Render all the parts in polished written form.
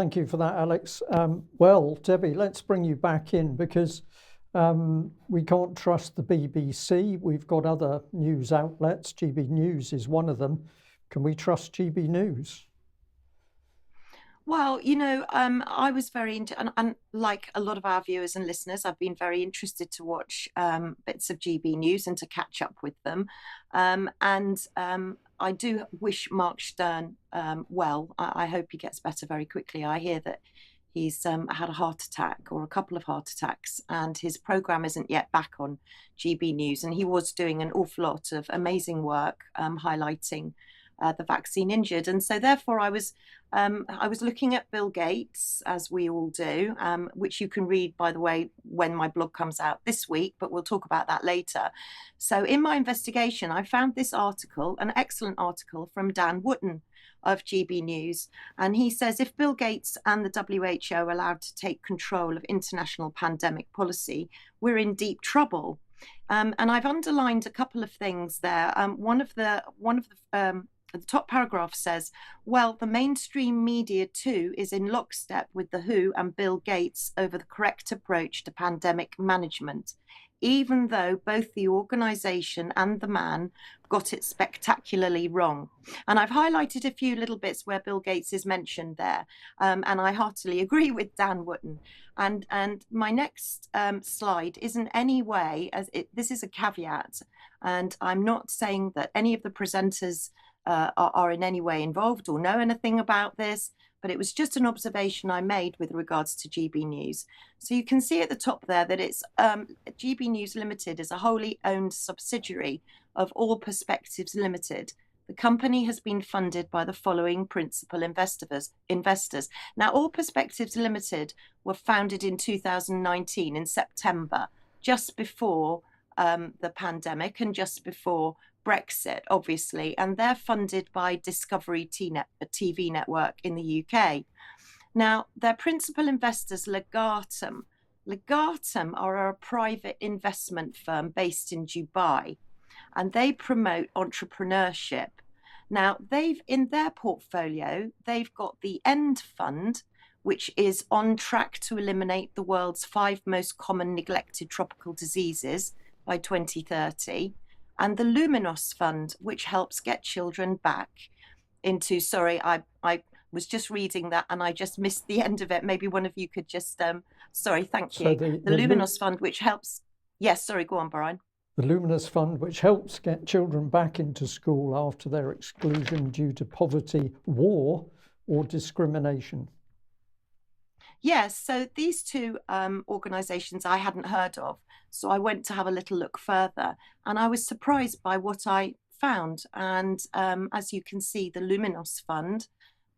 Thank you for that, Alex. Well, Debbie, let's bring you back in because we can't trust the BBC. We've got other news outlets. GB News is one of them. Can we trust GB News? Well, I was very into, and like a lot of our viewers and listeners, I've been very interested to watch bits of GB News and to catch up with them. And I do wish Mark Stern well. I hope he gets better very quickly. I hear that he's had a heart attack or a couple of heart attacks, and his program isn't yet back on GB News. And he was doing an awful lot of amazing work highlighting the vaccine injured. And so therefore I was looking at Bill Gates, as we all do, which you can read, by the way, when my blog comes out this week, but we'll talk about that later. So in my investigation, I found this article, an excellent article from Dan Wootton of GB News. And he says, if Bill Gates and the WHO are allowed to take control of international pandemic policy, we're in deep trouble. And I've underlined a couple of things there. The top paragraph says, well, the mainstream media too is in lockstep with the WHO and Bill Gates over the correct approach to pandemic management, even though both the organization and the man got it spectacularly wrong. And I've highlighted a few little bits where Bill Gates is mentioned there. And I heartily agree with Dan Wootton. And my next slide isn't any way, this is a caveat, and I'm not saying that any of the presenters are in any way involved or know anything about this, but it was just an observation I made with regards to GB News. So you can see at the top there that it's GB News Limited is a wholly owned subsidiary of All Perspectives Limited. The company has been funded by the following principal investors. Now, All Perspectives Limited were founded in 2019 in September, just before the pandemic and just before Brexit, obviously, and they're funded by Discovery TV network in the UK. Now, their principal investors, Legatum. Legatum are a private investment firm based in Dubai, and they promote entrepreneurship. Now, in their portfolio, they've got the End Fund, which is on track to eliminate the world's 5 most common neglected tropical diseases by 2030. And the Luminos Fund, which helps get children back into, sorry, I was just reading that and I just missed the end of it. Maybe one of you could just, sorry, thank you. The Luminos Fund, which helps, yes, sorry, go on, Brian. The Luminos Fund, which helps get children back into school after their exclusion due to poverty, war, or discrimination. Yes, so these two organisations I hadn't heard of. So I went to have a little look further and I was surprised by what I found. And as you can see, the Luminos Fund,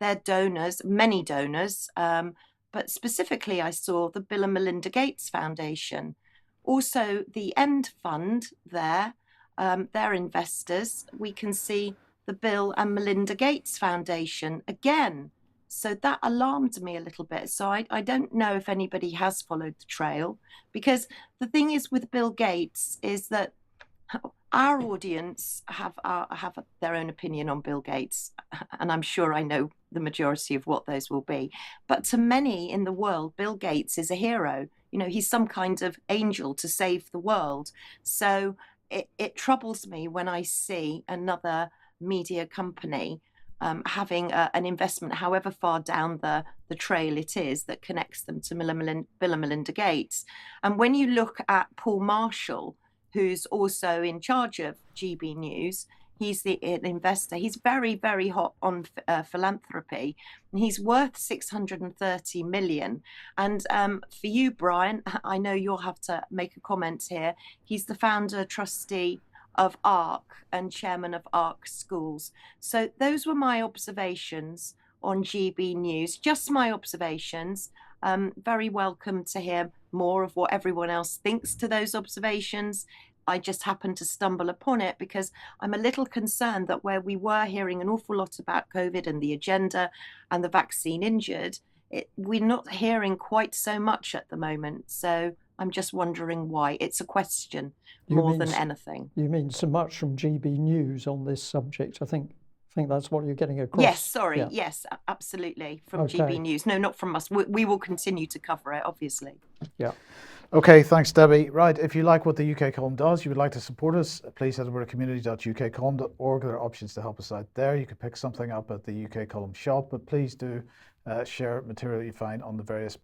their donors, many donors, but specifically I saw the Bill and Melinda Gates Foundation. Also the End Fund there, their investors, we can see the Bill and Melinda Gates Foundation again. So that alarmed me a little bit. So I don't know if anybody has followed the trail, because the thing is with Bill Gates is that our audience have their own opinion on Bill Gates, and I'm sure I know the majority of what those will be. But to many in the world, Bill Gates is a hero. You know, he's some kind of angel to save the world. So it troubles me when I see another media company having an investment, however far down the trail it is, that connects them to Bill and Melinda Gates. And when you look at Paul Marshall, who's also in charge of GB News, he's an investor. He's very, very hot on philanthropy. He's worth 630 million. And for you, Brian, I know you'll have to make a comment here. He's the founder, trustee of ARC and chairman of ARC Schools. So those were my observations on GB News, just my observations. Very welcome to hear more of what everyone else thinks to those observations. I just happened to stumble upon it because I'm a little concerned that where we were hearing an awful lot about COVID and the agenda and the vaccine injured, we're not hearing quite so much at the moment. So I'm just wondering why. It's a question more than anything. You mean so much from GB News on this subject? I think think that's what you're getting across. Yes, sorry. Yeah. Yes, absolutely. From Okay. GB News. No, not from us. We will continue to cover it, obviously. Yeah. Okay, thanks, Debbie. Right, if you like what the UK Column does, you would like to support us, please head over to community.ukcolumn.org. There are options to help us out there. You can pick something up at the UK Column shop, but please do share material you find on the various